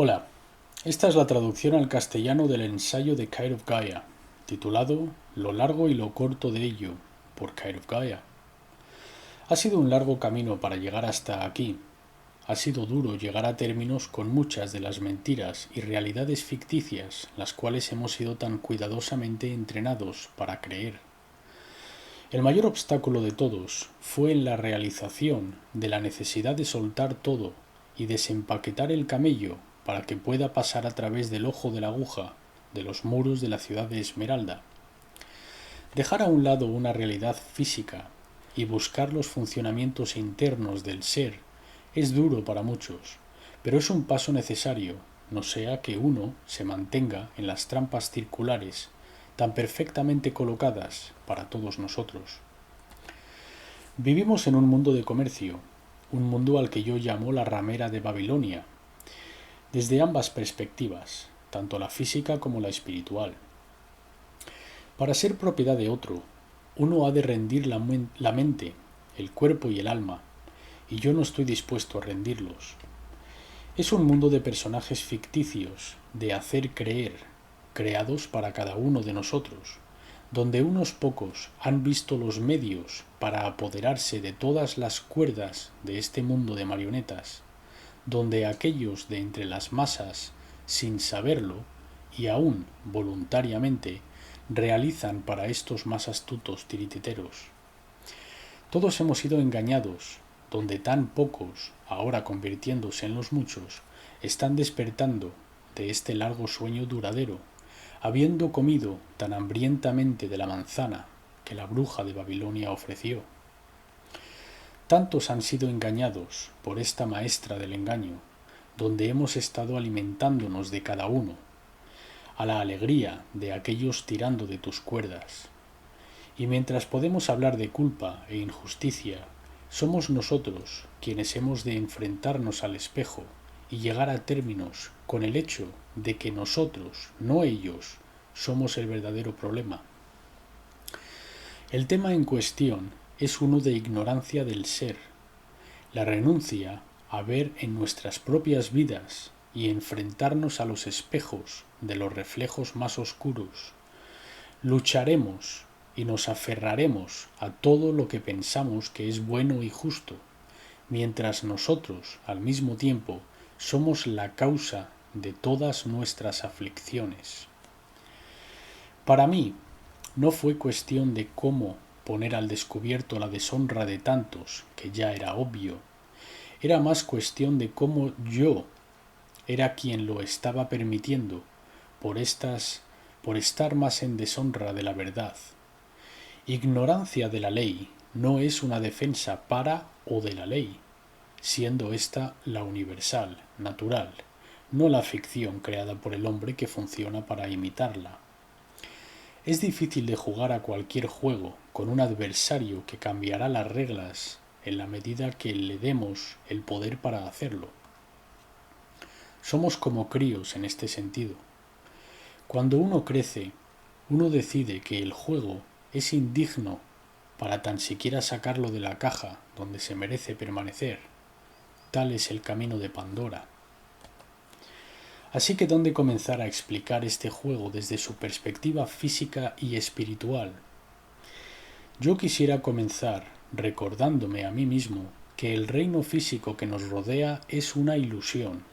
Hola, esta es la traducción al castellano del ensayo de Kite of Gaia, titulado Lo largo y lo corto de ello, por Kite of Gaia. Ha sido un largo camino para llegar hasta aquí. Ha sido duro llegar a términos con muchas de las mentiras y realidades ficticias las cuales hemos sido tan cuidadosamente entrenados para creer. El mayor obstáculo de todos fue en la realización de la necesidad de soltar todo y desempaquetar el camello para que pueda pasar a través del ojo de la aguja de los muros de la ciudad de Esmeralda. Dejar a un lado una realidad física y buscar los funcionamientos internos del ser es duro para muchos, pero es un paso necesario, no sea que uno se mantenga en las trampas circulares tan perfectamente colocadas para todos nosotros. Vivimos en un mundo de comercio, un mundo al que yo llamo la ramera de Babilonia, desde ambas perspectivas, tanto la física como la espiritual. Para ser propiedad de otro, uno ha de rendir la mente, el cuerpo y el alma, y yo no estoy dispuesto a rendirlos. Es un mundo de personajes ficticios, de hacer creer, creados para cada uno de nosotros, donde unos pocos han visto los medios para apoderarse de todas las cuerdas de este mundo de marionetas, donde aquellos de entre las masas, sin saberlo, y aún voluntariamente, realizan para estos más astutos tirititeros. Todos hemos sido engañados, donde tan pocos, ahora convirtiéndose en los muchos, están despertando de este largo sueño duradero, habiendo comido tan hambrientamente de la manzana que la bruja de Babilonia ofreció. Tantos han sido engañados por esta maestra del engaño, donde hemos estado alimentándonos de cada uno, a la alegría de aquellos tirando de tus cuerdas. Y mientras podemos hablar de culpa e injusticia, somos nosotros quienes hemos de enfrentarnos al espejo y llegar a términos con el hecho de que nosotros, no ellos, somos el verdadero problema. El tema en cuestión es uno de ignorancia del ser, la renuncia a ver en nuestras propias vidas y enfrentarnos a los espejos de los reflejos más oscuros. Lucharemos y nos aferraremos a todo lo que pensamos que es bueno y justo, mientras nosotros, al mismo tiempo, somos la causa de todas nuestras aflicciones. Para mí, no fue cuestión de cómo poner al descubierto la deshonra de tantos, que ya era obvio. Era más cuestión de cómo yo era quien lo estaba permitiendo por estar más en deshonra de la verdad. Ignorancia de la ley no es una defensa para o de la ley, siendo ésta la universal, natural, no la ficción creada por el hombre que funciona para imitarla. Es difícil de jugar a cualquier juego con un adversario que cambiará las reglas en la medida que le demos el poder para hacerlo. Somos como críos en este sentido. Cuando uno crece, uno decide que el juego es indigno para tan siquiera sacarlo de la caja donde se merece permanecer. Tal es el camino de Pandora. Así que ¿dónde comenzar a explicar este juego desde su perspectiva física y espiritual? Yo quisiera comenzar recordándome a mí mismo que el reino físico que nos rodea es una ilusión,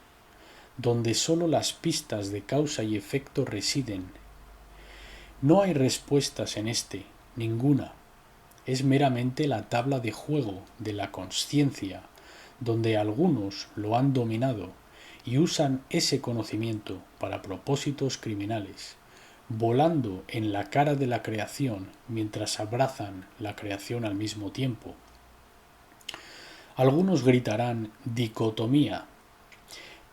donde sólo las pistas de causa y efecto residen. No hay respuestas en este, ninguna. Es meramente la tabla de juego de la consciencia, donde algunos lo han dominado y usan ese conocimiento para propósitos criminales, volando en la cara de la creación mientras abrazan la creación al mismo tiempo. Algunos gritarán dicotomía,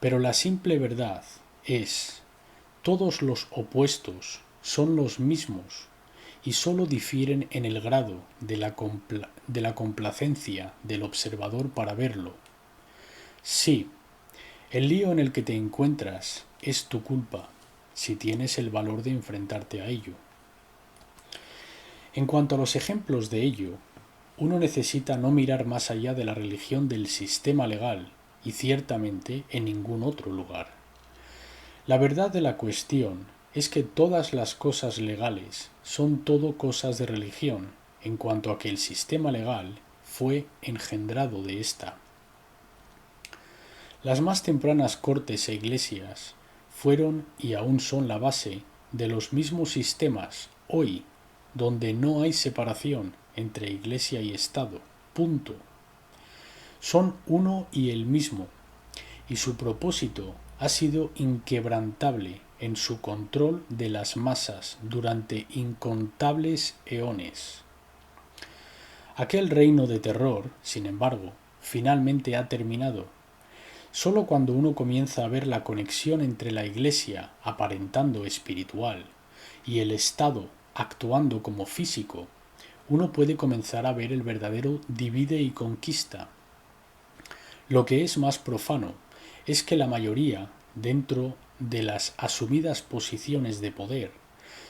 pero la simple verdad es, todos los opuestos son los mismos y sólo difieren en el grado de la complacencia del observador para verlo. Sí, el lío en el que te encuentras es tu culpa, si tienes el valor de enfrentarte a ello. En cuanto a los ejemplos de ello, uno necesita no mirar más allá de la religión del sistema legal y ciertamente en ningún otro lugar. La verdad de la cuestión es que todas las cosas legales son todo cosas de religión, en cuanto a que el sistema legal fue engendrado de ésta. Las más tempranas cortes e iglesias fueron y aún son la base de los mismos sistemas hoy, donde no hay separación entre iglesia y Estado. Punto. Son uno y el mismo, y su propósito ha sido inquebrantable en su control de las masas durante incontables eones. Aquel reino de terror, sin embargo, finalmente ha terminado. Solo cuando uno comienza a ver la conexión entre la Iglesia, aparentando espiritual, y el Estado, actuando como físico, uno puede comenzar a ver el verdadero divide y conquista. Lo que es más profano es que la mayoría, dentro de las asumidas posiciones de poder,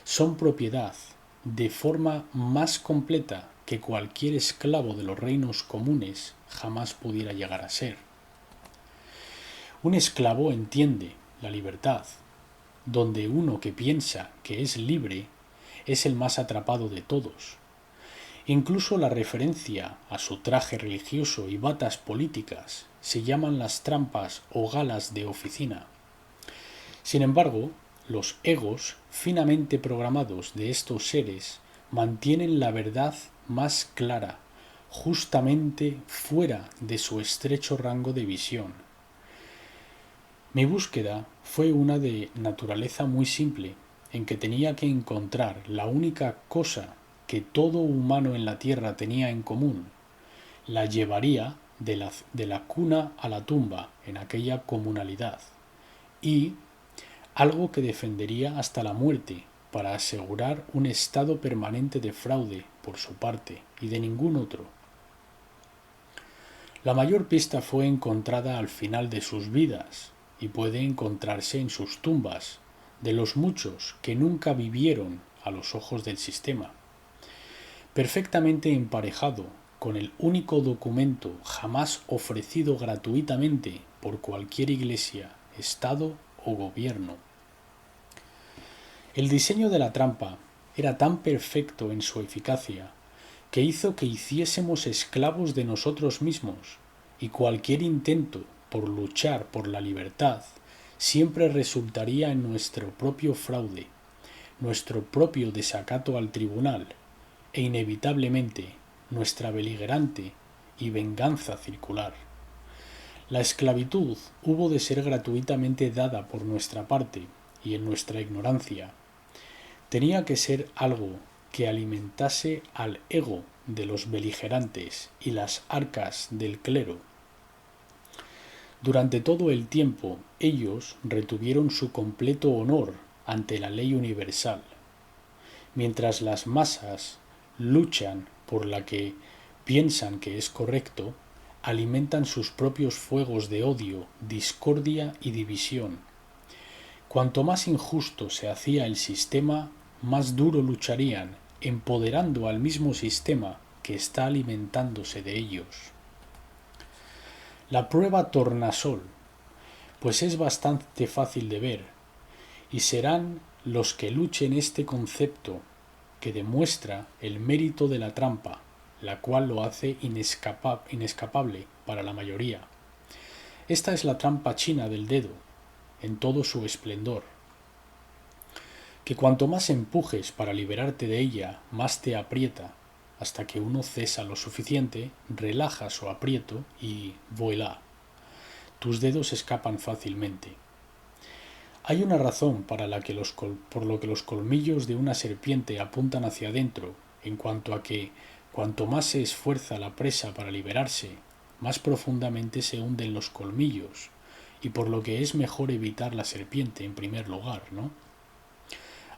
son propiedad, de forma más completa que cualquier esclavo de los reinos comunes jamás pudiera llegar a ser. Un esclavo entiende la libertad, donde uno que piensa que es libre es el más atrapado de todos. Incluso la referencia a su traje religioso y batas políticas se llaman las trampas o galas de oficina. Sin embargo, los egos finamente programados de estos seres mantienen la verdad más clara, justamente fuera de su estrecho rango de visión. Mi búsqueda fue una de naturaleza muy simple, en que tenía que encontrar la única cosa que todo humano en la tierra tenía en común. La llevaría de la cuna a la tumba en aquella comunalidad, y algo que defendería hasta la muerte para asegurar un estado permanente de fraude por su parte y de ningún otro. La mayor pista fue encontrada al final de sus vidas y puede encontrarse en sus tumbas, de los muchos que nunca vivieron a los ojos del sistema, perfectamente emparejado con el único documento jamás ofrecido gratuitamente por cualquier iglesia, estado o gobierno. El diseño de la trampa era tan perfecto en su eficacia que hizo que hiciésemos esclavos de nosotros mismos, y cualquier intento por luchar por la libertad siempre resultaría en nuestro propio fraude, nuestro propio desacato al tribunal e inevitablemente nuestra beligerante y venganza circular. La esclavitud hubo de ser gratuitamente dada por nuestra parte y en nuestra ignorancia. Tenía que ser algo que alimentase al ego de los beligerantes y las arcas del clero. Durante todo el tiempo ellos retuvieron su completo honor ante la ley universal, mientras las masas luchan por la que piensan que es correcto, alimentan sus propios fuegos de odio, discordia y división. Cuanto más injusto se hacía el sistema, más duro lucharían, empoderando al mismo sistema que está alimentándose de ellos. La prueba tornasol, pues es bastante fácil de ver, y serán los que luchen este concepto que demuestra el mérito de la trampa, la cual lo hace inescapable para la mayoría. Esta es la trampa china del dedo, en todo su esplendor, que cuanto más empujes para liberarte de ella, más te aprieta, hasta que uno cesa lo suficiente, relaja su aprieto y voilà, tus dedos escapan fácilmente. Hay una razón por lo que los colmillos de una serpiente apuntan hacia adentro, en cuanto a que cuanto más se esfuerza la presa para liberarse, más profundamente se hunden los colmillos, y por lo que es mejor evitar la serpiente en primer lugar, ¿no?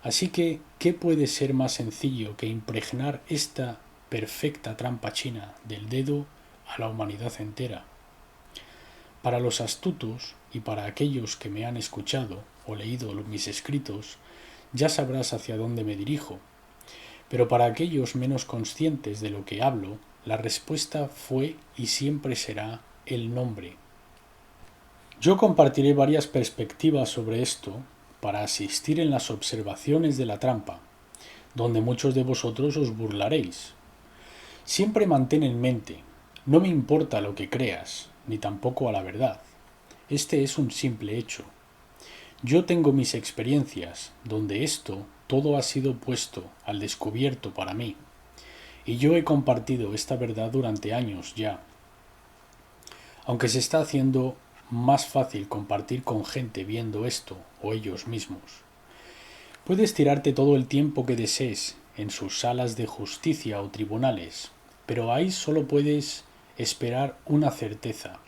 Así que, ¿qué puede ser más sencillo que impregnar esta perfecta trampa china del dedo a la humanidad entera? Para los astutos y para aquellos que me han escuchado o leído mis escritos, ya sabrás hacia dónde me dirijo. Pero para aquellos menos conscientes de lo que hablo, la respuesta fue y siempre será el nombre. Yo compartiré varias perspectivas sobre esto para asistir en las observaciones de la trampa, donde muchos de vosotros os burlaréis. Siempre mantén en mente, no me importa lo que creas, ni tampoco a la verdad. Este es un simple hecho. Yo tengo mis experiencias, donde esto todo ha sido puesto al descubierto para mí, y yo he compartido esta verdad durante años ya. Aunque se está haciendo más fácil compartir con gente viendo esto o ellos mismos. Puedes tirarte todo el tiempo que desees en sus salas de justicia o tribunales, pero ahí solo puedes esperar una certeza,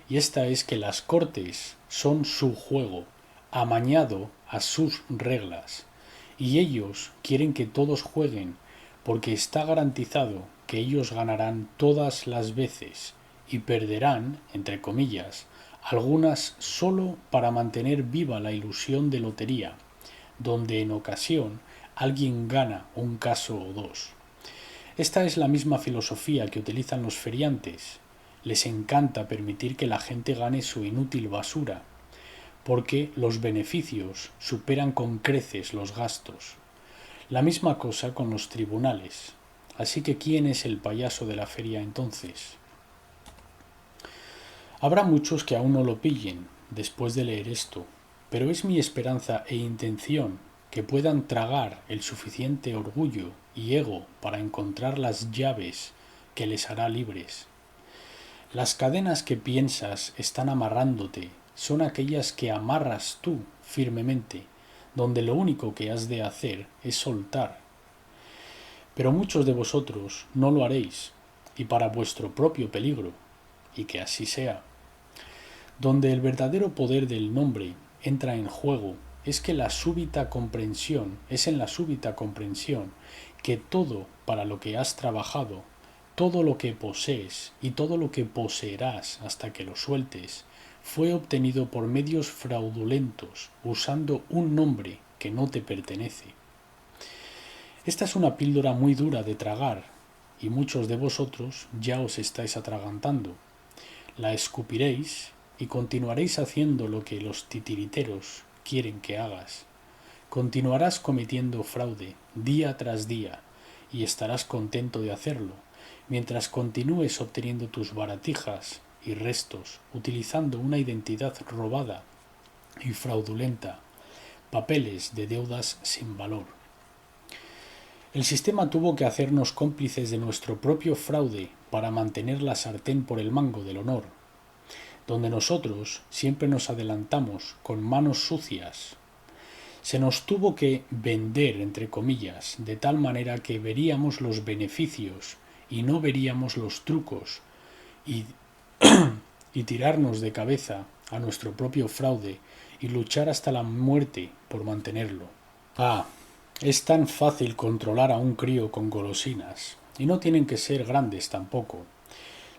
y esta es que las cortes son su juego, amañado a sus reglas, y ellos quieren que todos jueguen porque está garantizado que ellos ganarán todas las veces y perderán, entre comillas, algunas solo para mantener viva la ilusión de lotería, donde en ocasión alguien gana un caso o dos. Esta es la misma filosofía que utilizan los feriantes. Les encanta permitir que la gente gane su inútil basura, porque los beneficios superan con creces los gastos. La misma cosa con los tribunales. Así que ¿quién es el payaso de la feria entonces? Habrá muchos que aún no lo pillen después de leer esto, pero es mi esperanza e intención que puedan tragar el suficiente orgullo y ego para encontrar las llaves que les hará libres. Las cadenas que piensas están amarrándote son aquellas que amarras tú firmemente, donde lo único que has de hacer es soltar. Pero muchos de vosotros no lo haréis, y para vuestro propio peligro, y que así sea. Donde el verdadero poder del nombre entra en juego es en la súbita comprensión que todo para lo que has trabajado, todo lo que posees y todo lo que poseerás hasta que lo sueltes, fue obtenido por medios fraudulentos, usando un nombre que no te pertenece. Esta es una píldora muy dura de tragar, y muchos de vosotros ya os estáis atragantando. La escupiréis y continuaréis haciendo lo que los titiriteros quieren que hagas. Continuarás cometiendo fraude día tras día y estarás contento de hacerlo, mientras continúes obteniendo tus baratijas y restos utilizando una identidad robada y fraudulenta, papeles de deudas sin valor. El sistema tuvo que hacernos cómplices de nuestro propio fraude para mantener la sartén por el mango del honor, donde nosotros siempre nos adelantamos con manos sucias. Se nos tuvo que vender, entre comillas, de tal manera que veríamos los beneficios y no veríamos los trucos y tirarnos de cabeza a nuestro propio fraude y luchar hasta la muerte por mantenerlo. Es tan fácil controlar a un crío con golosinas, y no tienen que ser grandes tampoco.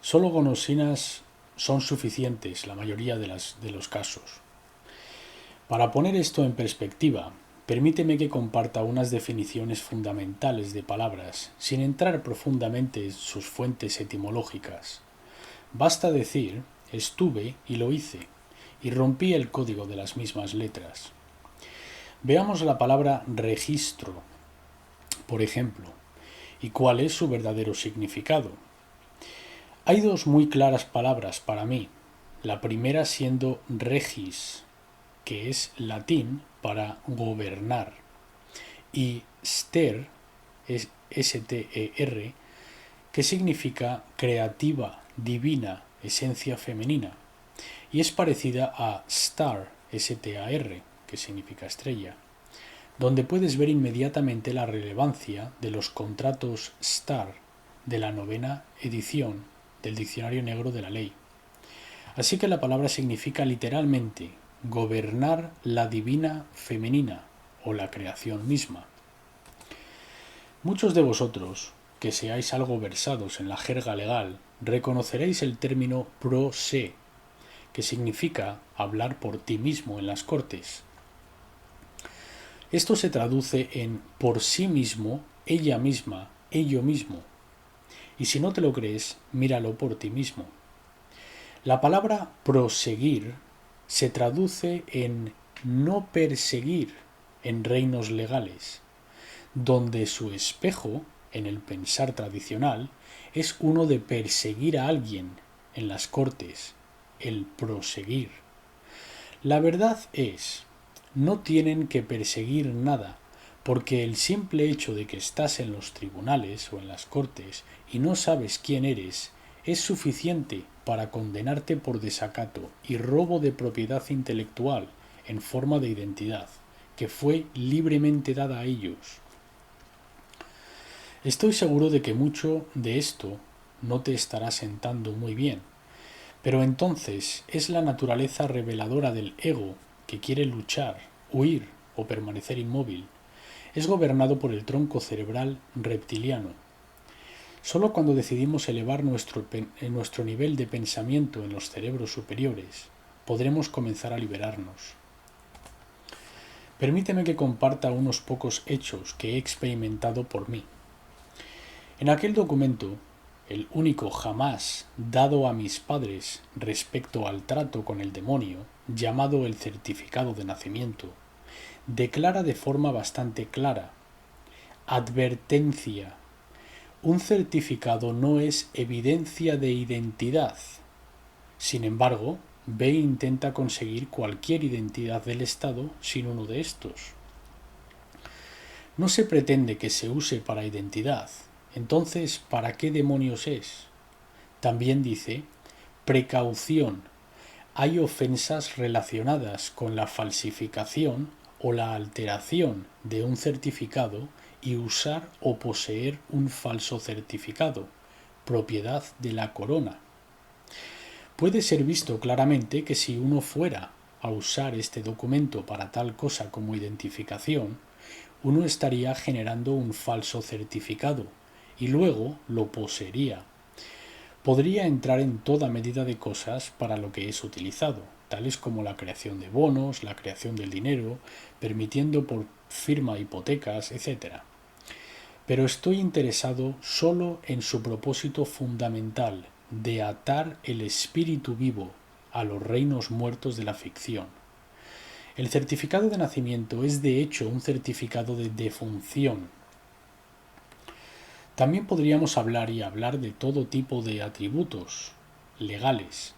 Solo golosinas son suficientes la mayoría de los casos. Para poner esto en perspectiva, permíteme que comparta unas definiciones fundamentales de palabras, sin entrar profundamente en sus fuentes etimológicas. Basta decir, estuve y lo hice, y rompí el código de las mismas letras. Veamos la palabra registro, por ejemplo, y cuál es su verdadero significado. Hay dos muy claras palabras para mí, la primera siendo regis, que es latín para gobernar, y ster, es S-T-E-R, que significa creativa, divina, esencia femenina, y es parecida a star, S-T-A-R, que significa estrella, donde puedes ver inmediatamente la relevancia de los contratos STAR de la 9ª edición del Diccionario Negro de la Ley. Así que la palabra significa literalmente gobernar la divina femenina o la creación misma. Muchos de vosotros, que seáis algo versados en la jerga legal, reconoceréis el término pro se, que significa hablar por ti mismo en las cortes. Esto se traduce en por sí mismo, ella misma, ello mismo. Y si no te lo crees, míralo por ti mismo. La palabra proseguir se traduce en no perseguir en reinos legales, donde su espejo, en el pensar tradicional, es uno de perseguir a alguien en las cortes, el proseguir. La verdad es, no tienen que perseguir nada, porque el simple hecho de que estás en los tribunales o en las cortes y no sabes quién eres es suficiente para condenarte por desacato y robo de propiedad intelectual en forma de identidad, que fue libremente dada a ellos. Estoy seguro de que mucho de esto no te estará sentando muy bien, pero entonces es la naturaleza reveladora del ego que quiere luchar, huir o permanecer inmóvil. Es gobernado por el tronco cerebral reptiliano. Solo cuando decidimos elevar nuestro nivel de pensamiento en los cerebros superiores, podremos comenzar a liberarnos. Permíteme que comparta unos pocos hechos que he experimentado por mí. En aquel documento, el único jamás dado a mis padres respecto al trato con el demonio, llamado el certificado de nacimiento, declara de forma bastante clara: advertencia. Un certificado no es evidencia de identidad. Sin embargo, B intenta conseguir cualquier identidad del Estado sin uno de estos. No se pretende que se use para identidad. Entonces, ¿para qué demonios es? También dice: precaución. Hay ofensas relacionadas con la falsificación o la alteración de un certificado y usar o poseer un falso certificado, propiedad de la corona. Puede ser visto claramente que si uno fuera a usar este documento para tal cosa como identificación, uno estaría generando un falso certificado y luego lo poseería. Podría entrar en toda medida de cosas para lo que es utilizado, tales como la creación de bonos, la creación del dinero, permitiendo por firma hipotecas, etc. Pero estoy interesado solo en su propósito fundamental de atar el espíritu vivo a los reinos muertos de la ficción. El certificado de nacimiento es de hecho un certificado de defunción. También podríamos hablar de todo tipo de atributos legales,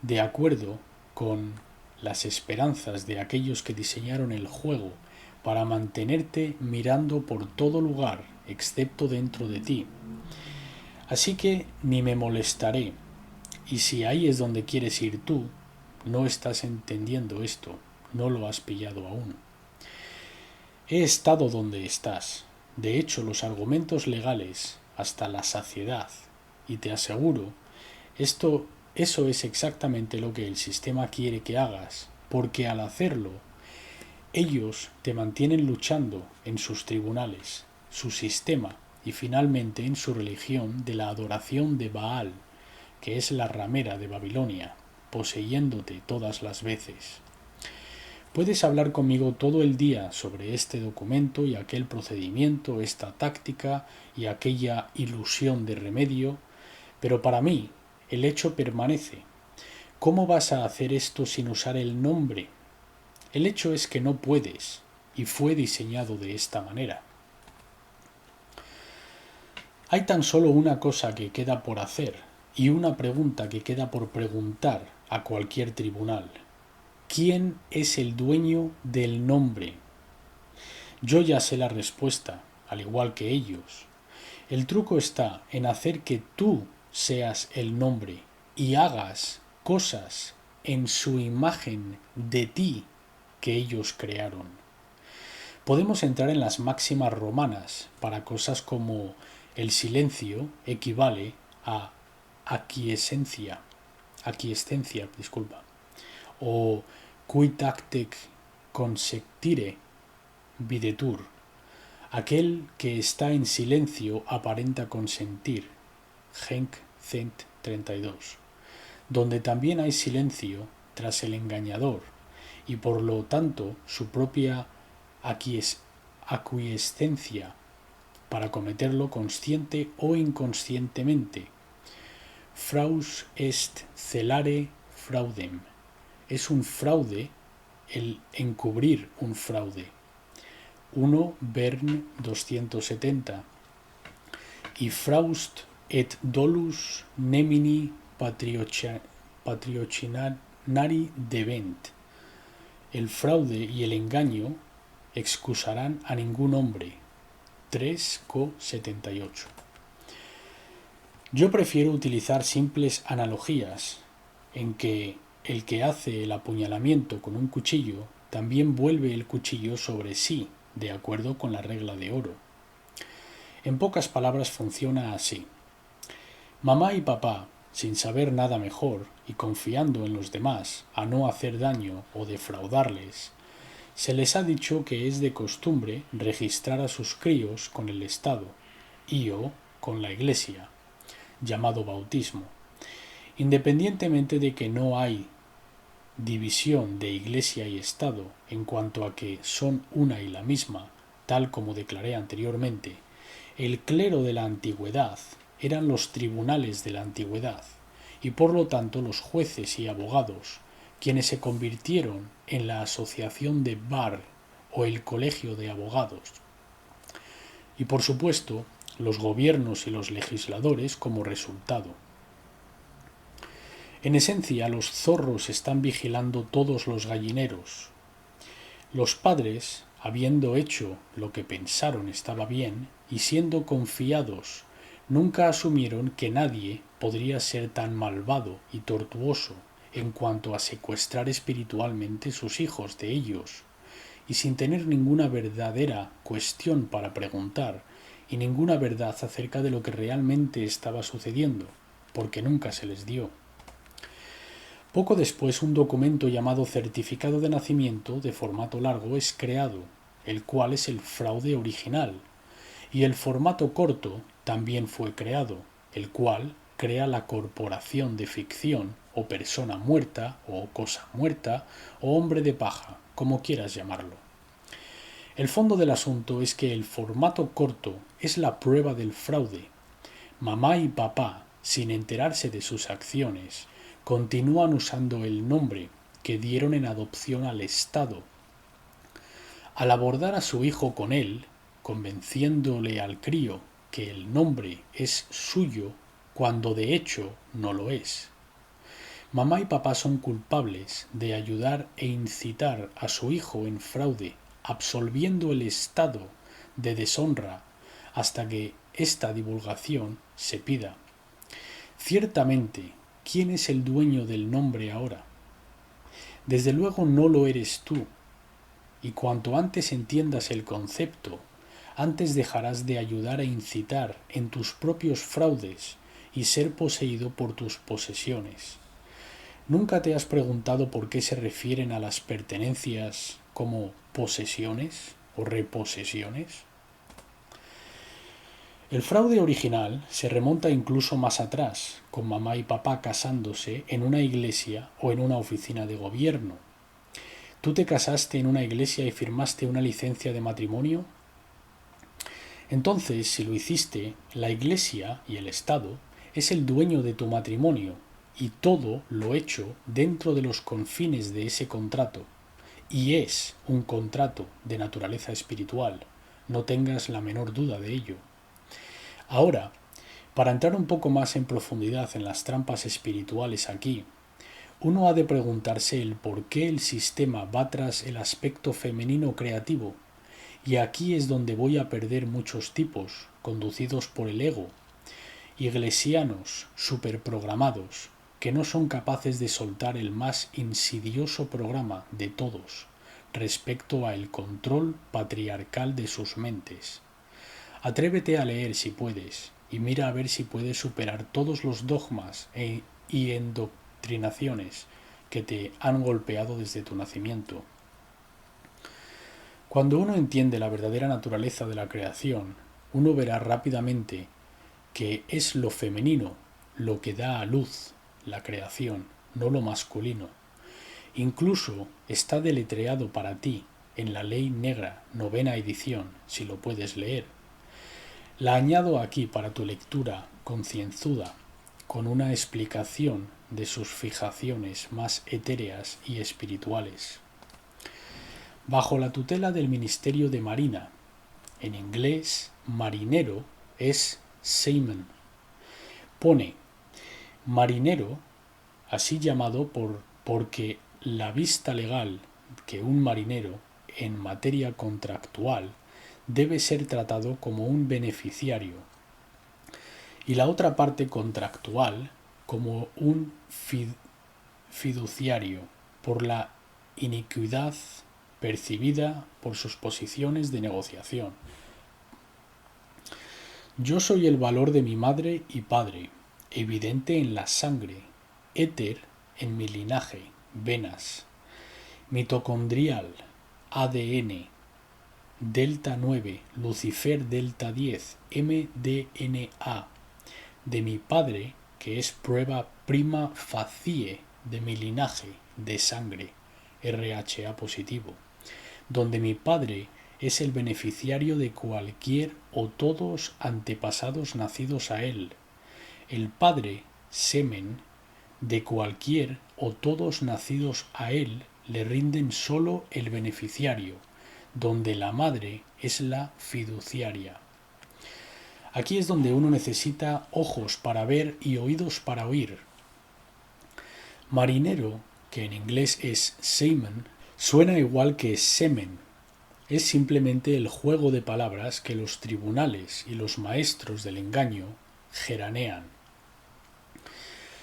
de acuerdo con las esperanzas de aquellos que diseñaron el juego para mantenerte mirando por todo lugar excepto dentro de ti. Así que ni me molestaré, y si ahí es donde quieres ir tú, no estás entendiendo esto, no lo has pillado aún. He estado donde estás. De hecho, los argumentos legales hasta la saciedad, y te aseguro, eso es exactamente lo que el sistema quiere que hagas, porque al hacerlo, ellos te mantienen luchando en sus tribunales, su sistema y finalmente en su religión de la adoración de Baal, que es la ramera de Babilonia, poseyéndote todas las veces. Puedes hablar conmigo todo el día sobre este documento y aquel procedimiento, esta táctica y aquella ilusión de remedio, pero para mí el hecho permanece. ¿Cómo vas a hacer esto sin usar el nombre? El hecho es que no puedes, y fue diseñado de esta manera. Hay tan solo una cosa que queda por hacer y una pregunta que queda por preguntar a cualquier tribunal. ¿Quién es el dueño del nombre? Yo ya sé la respuesta, al igual que ellos. El truco está en hacer que tú seas el nombre y hagas cosas en su imagen de ti que ellos crearon. Podemos entrar en las máximas romanas para cosas como el silencio equivale a aquiescencia, o quid actec consectire videtur, aquel que está en silencio aparenta consentir, Henk 132, donde también hay silencio tras el engañador y por lo tanto su propia aquiescencia para cometerlo consciente o inconscientemente. Fraus est celare fraudem, es un fraude el encubrir un fraude. 1 Bern 270. Y fraust et dolus nemini patriocinari debent. El fraude y el engaño excusarán a ningún hombre. 3 Co 78. Yo prefiero utilizar simples analogías en que el que hace el apuñalamiento con un cuchillo también vuelve el cuchillo sobre sí, de acuerdo con la regla de oro. En pocas palabras funciona así. Mamá y papá, sin saber nada mejor y confiando en los demás a no hacer daño o defraudarles, se les ha dicho que es de costumbre registrar a sus críos con el Estado y o con la Iglesia, llamado bautismo, independientemente de que no hay división de Iglesia y Estado en cuanto a que son una y la misma, tal como declaré anteriormente. El clero de la antigüedad eran los tribunales de la antigüedad y por lo tanto los jueces y abogados, quienes se convirtieron en la asociación de bar o el colegio de abogados. Y por supuesto, los gobiernos y los legisladores como resultado. En esencia, los zorros están vigilando todos los gallineros. Los padres, habiendo hecho lo que pensaron estaba bien y siendo confiados, nunca asumieron que nadie podría ser tan malvado y tortuoso en cuanto a secuestrar espiritualmente sus hijos de ellos, y sin tener ninguna verdadera cuestión para preguntar y ninguna verdad acerca de lo que realmente estaba sucediendo, porque nunca se les dio. Poco después un documento llamado certificado de nacimiento de formato largo es creado, el cual es el fraude original, y el formato corto también fue creado, el cual crea la corporación de ficción o persona muerta o cosa muerta o hombre de paja, como quieras llamarlo. El fondo del asunto es que el formato corto es la prueba del fraude. Mamá y papá, sin enterarse de sus acciones, continúan usando el nombre que dieron en adopción al Estado. Al abordar a su hijo con él, convenciéndole al crío que el nombre es suyo cuando de hecho no lo es. Mamá y papá son culpables de ayudar e incitar a su hijo en fraude, absolviendo el estado de deshonra hasta que esta divulgación se pida. Ciertamente, ¿quién es el dueño del nombre ahora? Desde luego no lo eres tú, y cuanto antes entiendas el concepto, antes dejarás de ayudar a incitar en tus propios fraudes y ser poseído por tus posesiones. ¿Nunca te has preguntado por qué se refieren a las pertenencias como posesiones o reposesiones? El fraude original se remonta incluso más atrás, con mamá y papá casándose en una iglesia o en una oficina de gobierno. ¿Tú te casaste en una iglesia y firmaste una licencia de matrimonio? Entonces, si lo hiciste, la iglesia y el Estado es el dueño de tu matrimonio y todo lo hecho dentro de los confines de ese contrato. Y es un contrato de naturaleza espiritual, no tengas la menor duda de ello. Ahora, para entrar un poco más en profundidad en las trampas espirituales aquí, uno ha de preguntarse el por qué el sistema va tras el aspecto femenino creativo, y aquí es donde voy a perder muchos tipos, conducidos por el ego, iglesianos superprogramados, que no son capaces de soltar el más insidioso programa de todos respecto al control patriarcal de sus mentes. Atrévete a leer si puedes, y mira a ver si puedes superar todos los dogmas y endoctrinaciones que te han golpeado desde tu nacimiento. Cuando uno entiende la verdadera naturaleza de la creación, uno verá rápidamente que es lo femenino lo que da a luz la creación, no lo masculino. Incluso está deletreado para ti en la Ley Negra, 9ª edición, si lo puedes leer. La añado aquí para tu lectura concienzuda, con una explicación de sus fijaciones más etéreas y espirituales. Bajo la tutela del Ministerio de Marina, en inglés marinero es seaman, pone marinero así llamado porque la vista legal que un marinero en materia contractual debe ser tratado como un beneficiario y la otra parte contractual como un fiduciario por la iniquidad percibida por sus posiciones de negociación. Yo soy el valor de mi madre y padre, evidente en la sangre, éter en mi linaje, venas, mitocondrial, ADN, delta 9, Lucifer delta 10, mDNA, de mi padre, que es prueba prima facie de mi linaje de sangre, RHA positivo, donde mi padre es el beneficiario de cualquier o todos antepasados nacidos a él. El padre, semen, de cualquier o todos nacidos a él le rinden solo el beneficiario, donde la madre es la fiduciaria. Aquí es donde uno necesita ojos para ver y oídos para oír. Marinero, que en inglés es seaman, suena igual que semen. Es simplemente el juego de palabras que los tribunales y los maestros del engaño jeranean.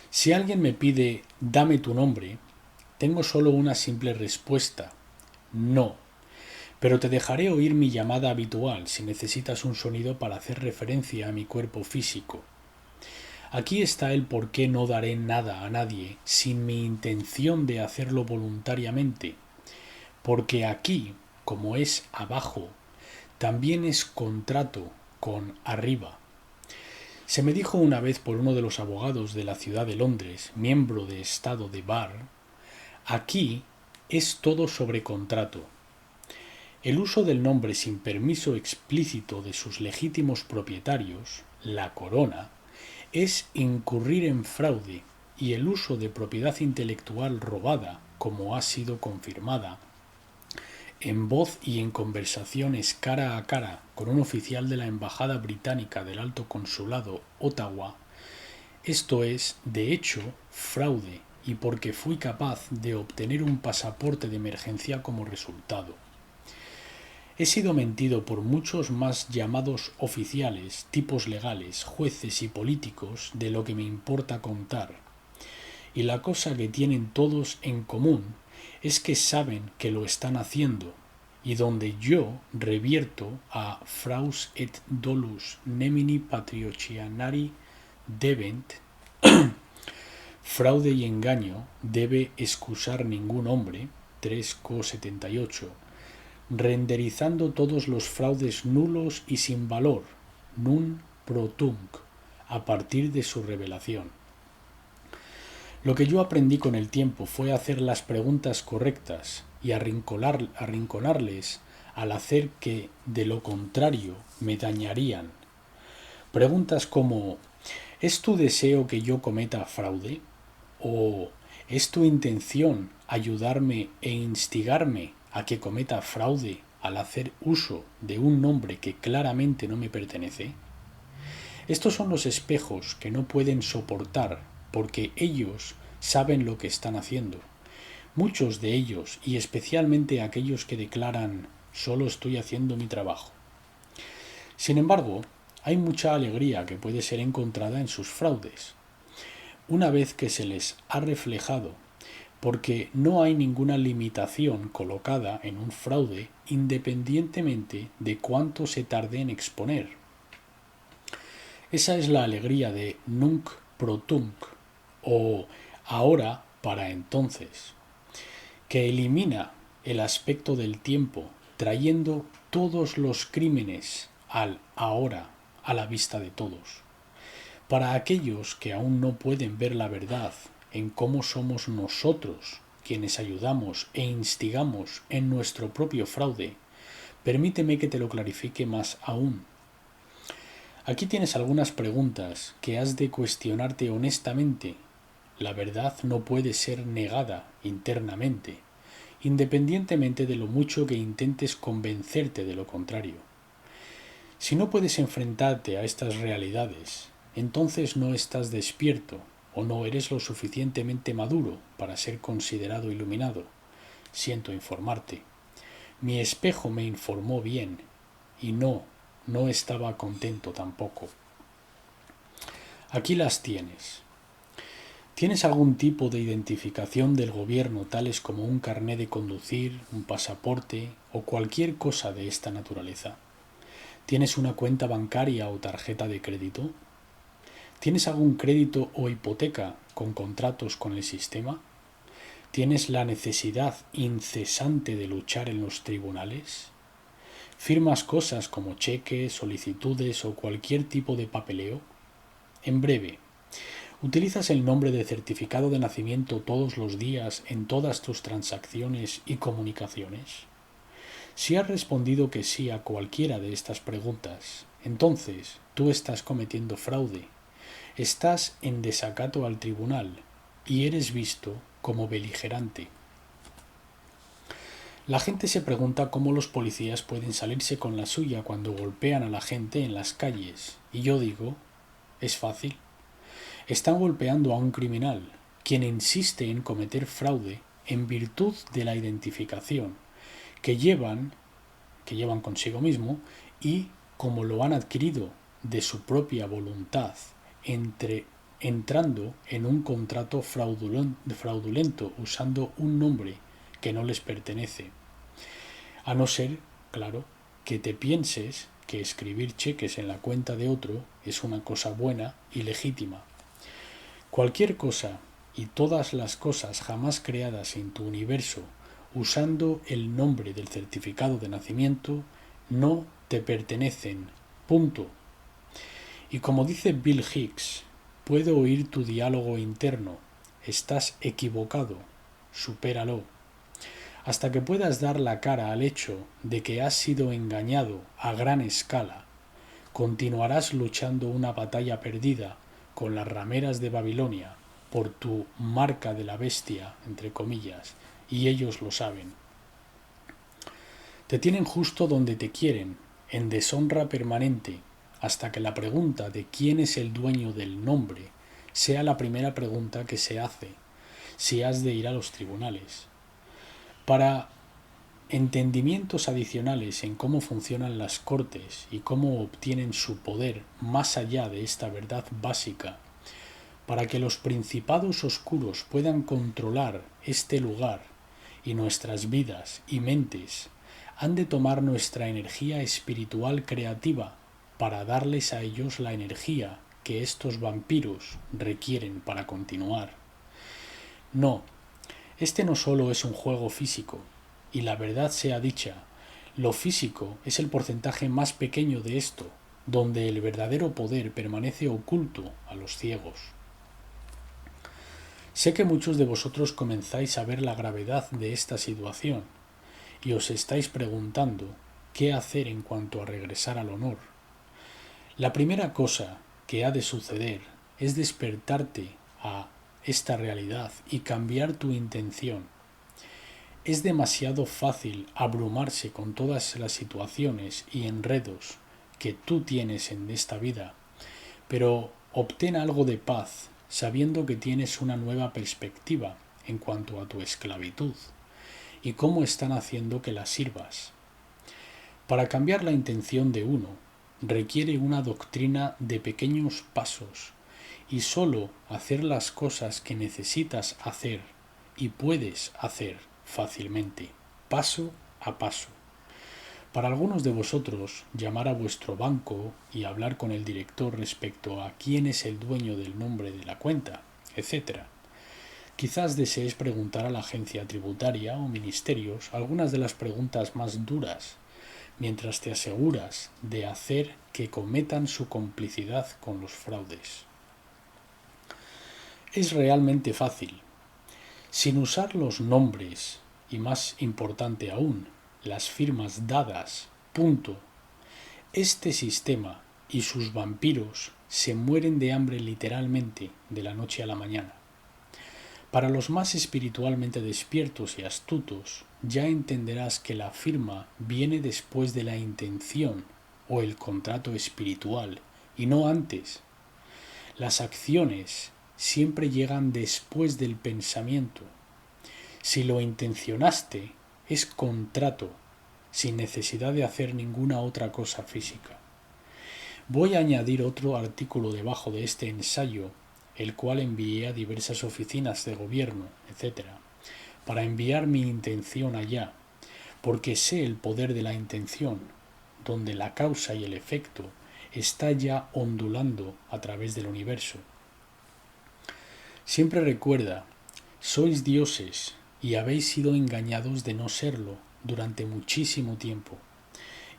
Si alguien me pide «dame tu nombre», tengo solo una simple respuesta: no. Pero te dejaré oír mi llamada habitual si necesitas un sonido para hacer referencia a mi cuerpo físico. Aquí está el por qué no daré nada a nadie sin mi intención de hacerlo voluntariamente. Porque aquí, como es abajo, también es contrato con arriba. Se me dijo una vez por uno de los abogados de la ciudad de Londres, miembro de estado de Bar, aquí es todo sobre contrato. El uso del nombre sin permiso explícito de sus legítimos propietarios, la corona, es incurrir en fraude, y el uso de propiedad intelectual robada, como ha sido confirmada, en voz y en conversaciones cara a cara con un oficial de la Embajada Británica del Alto Consulado, Ottawa, esto es, de hecho, fraude, y porque fui capaz de obtener un pasaporte de emergencia como resultado. He sido mentido por muchos más llamados oficiales, tipos legales, jueces y políticos de lo que me importa contar. Y la cosa que tienen todos en común es que saben que lo están haciendo, y donde yo revierto a fraus et dolus nemini patrocianari debent, fraude y engaño debe excusar ningún hombre, 3,78, renderizando todos los fraudes nulos y sin valor, nun pro tunc, a partir de su revelación. Lo que yo aprendí con el tiempo fue hacer las preguntas correctas y arrinconarles al hacer que, de lo contrario, me dañarían. Preguntas como: ¿es tu deseo que yo cometa fraude? ¿O es tu intención ayudarme e instigarme a que cometa fraude al hacer uso de un nombre que claramente no me pertenece? Estos son los espejos que no pueden soportar porque ellos saben lo que están haciendo. Muchos de ellos, y especialmente aquellos que declaran «solo estoy haciendo mi trabajo». Sin embargo, hay mucha alegría que puede ser encontrada en sus fraudes, una vez que se les ha reflejado, porque no hay ninguna limitación colocada en un fraude independientemente de cuánto se tarde en exponer. Esa es la alegría de nunc pro tunc, o ahora para entonces, que elimina el aspecto del tiempo, trayendo todos los crímenes al ahora a la vista de todos. Para aquellos que aún no pueden ver la verdad en cómo somos nosotros quienes ayudamos e instigamos en nuestro propio fraude, permíteme que te lo clarifique más aún. Aquí tienes algunas preguntas que has de cuestionarte honestamente La verdad no puede ser negada internamente, independientemente de lo mucho que intentes convencerte de lo contrario. Si no puedes enfrentarte a estas realidades, entonces no estás despierto o no eres lo suficientemente maduro para ser considerado iluminado. Siento informarte. Mi espejo me informó bien y no estaba contento tampoco. Aquí las tienes. ¿Tienes algún tipo de identificación del gobierno, tales como un carné de conducir, un pasaporte o cualquier cosa de esta naturaleza? ¿Tienes una cuenta bancaria o tarjeta de crédito? ¿Tienes algún crédito o hipoteca con contratos con el sistema? ¿Tienes la necesidad incesante de luchar en los tribunales? ¿Firmas cosas como cheques, solicitudes o cualquier tipo de papeleo? En breve, ¿utilizas el nombre de certificado de nacimiento todos los días en todas tus transacciones y comunicaciones? Si has respondido que sí a cualquiera de estas preguntas, entonces tú estás cometiendo fraude, estás en desacato al tribunal y eres visto como beligerante. La gente se pregunta cómo los policías pueden salirse con la suya cuando golpean a la gente en las calles, y yo digo, es fácil. Están golpeando a un criminal, quien insiste en cometer fraude en virtud de la identificación que llevan consigo mismo y como lo han adquirido de su propia voluntad, entrando en un contrato fraudulento usando un nombre que no les pertenece. A no ser, claro, que te pienses que escribir cheques en la cuenta de otro es una cosa buena y legítima. Cualquier cosa y todas las cosas jamás creadas en tu universo usando el nombre del certificado de nacimiento no te pertenecen. Punto. Y como dice Bill Hicks, puedo oír tu diálogo interno. Estás equivocado. Supéralo. Hasta que puedas dar la cara al hecho de que has sido engañado a gran escala, continuarás luchando una batalla perdida con las rameras de Babilonia por tu marca de la bestia, entre comillas, y ellos lo saben. Te tienen justo donde te quieren, en deshonra permanente, hasta que la pregunta de quién es el dueño del nombre sea la primera pregunta que se hace, si has de ir a los tribunales. Para entendimientos adicionales en cómo funcionan las cortes y cómo obtienen su poder más allá de esta verdad básica, para que los principados oscuros puedan controlar este lugar y nuestras vidas y mentes, han de tomar nuestra energía espiritual creativa para darles a ellos la energía que estos vampiros requieren para continuar. No, este no solo es un juego físico, y la verdad sea dicha, lo físico es el porcentaje más pequeño de esto, donde el verdadero poder permanece oculto a los ciegos. Sé que muchos de vosotros comenzáis a ver la gravedad de esta situación y os estáis preguntando qué hacer en cuanto a regresar al honor. La primera cosa que ha de suceder es despertarte a esta realidad y cambiar tu intención. Es demasiado fácil abrumarse con todas las situaciones y enredos que tú tienes en esta vida, pero obtén algo de paz sabiendo que tienes una nueva perspectiva en cuanto a tu esclavitud y cómo están haciendo que la sirvas. Para cambiar la intención de uno, requiere una doctrina de pequeños pasos y sólo hacer las cosas que necesitas hacer y puedes hacer fácilmente, paso a paso. Para algunos de vosotros, llamar a vuestro banco y hablar con el director respecto a quién es el dueño del nombre de la cuenta, etc. Quizás desees preguntar a la agencia tributaria o ministerios algunas de las preguntas más duras, mientras te aseguras de hacer que cometan su complicidad con los fraudes. Es realmente fácil. Sin usar los nombres, y más importante aún, las firmas dadas, punto. Este sistema y sus vampiros se mueren de hambre literalmente de la noche a la mañana. Para los más espiritualmente despiertos y astutos, ya entenderás que la firma viene después de la intención o el contrato espiritual y no antes. Las acciones siempre llegan después del pensamiento. Si lo intencionaste, es contrato, sin necesidad de hacer ninguna otra cosa física. Voy a añadir otro artículo debajo de este ensayo, el cual envié a diversas oficinas de gobierno, etc., para enviar mi intención allá, porque sé el poder de la intención, donde la causa y el efecto está ya ondulando a través del universo. Siempre recuerda, sois dioses y habéis sido engañados de no serlo durante muchísimo tiempo,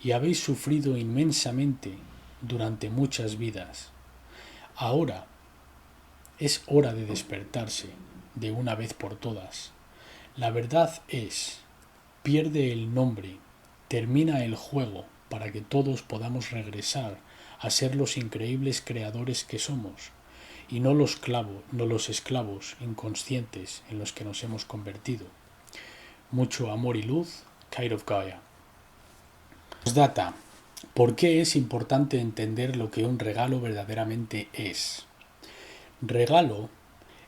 y habéis sufrido inmensamente durante muchas vidas. Ahora es hora de despertarse de una vez por todas. La verdad es, pierde el nombre, termina el juego para que todos podamos regresar a ser los increíbles creadores que somos y no los esclavos inconscientes en los que nos hemos convertido. Mucho amor y luz, Kite of Gaia. Postdata. ¿Por qué es importante entender lo que un regalo verdaderamente es? Regalo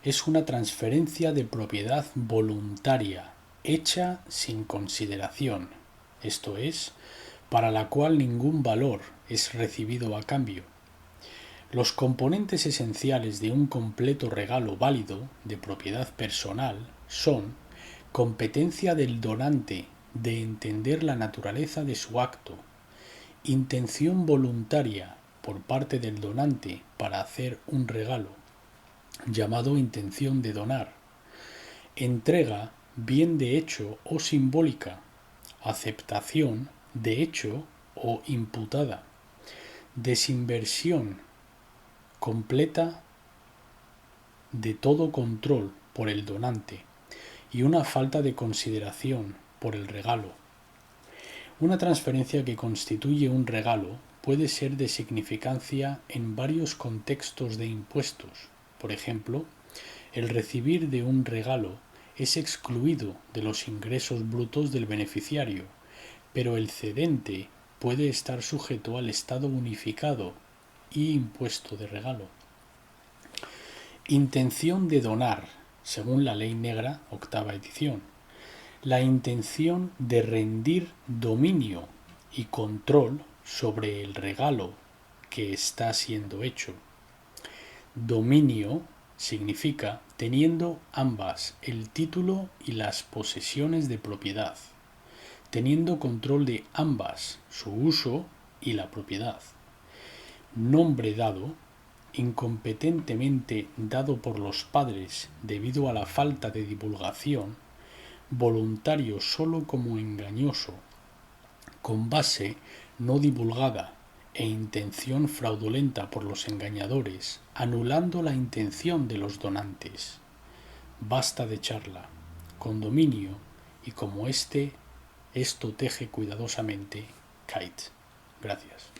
es una transferencia de propiedad voluntaria, hecha sin consideración, esto es, para la cual ningún valor es recibido a cambio. Los componentes esenciales de un completo regalo válido de propiedad personal son competencia del donante de entender la naturaleza de su acto, intención voluntaria por parte del donante para hacer un regalo, llamado intención de donar, entrega bien de hecho o simbólica, aceptación de hecho o imputada, desinversión completa de todo control por el donante y una falta de consideración por el regalo. Una transferencia que constituye un regalo puede ser de significancia en varios contextos de impuestos. Por ejemplo, el recibir de un regalo es excluido de los ingresos brutos del beneficiario, pero el cedente puede estar sujeto al estado unificado y impuesto de regalo. Intención de donar, según la Ley Negra, octava edición. La intención de rendir dominio y control sobre el regalo que está siendo hecho. Dominio significa teniendo ambas, el título y las posesiones de propiedad, teniendo control de ambas, su uso y la propiedad. Nombre dado, incompetentemente dado por los padres debido a la falta de divulgación, voluntario solo como engañoso, con base no divulgada e intención fraudulenta por los engañadores, anulando la intención de los donantes. Basta de charla, con dominio, y como esto teje cuidadosamente Kite. Gracias.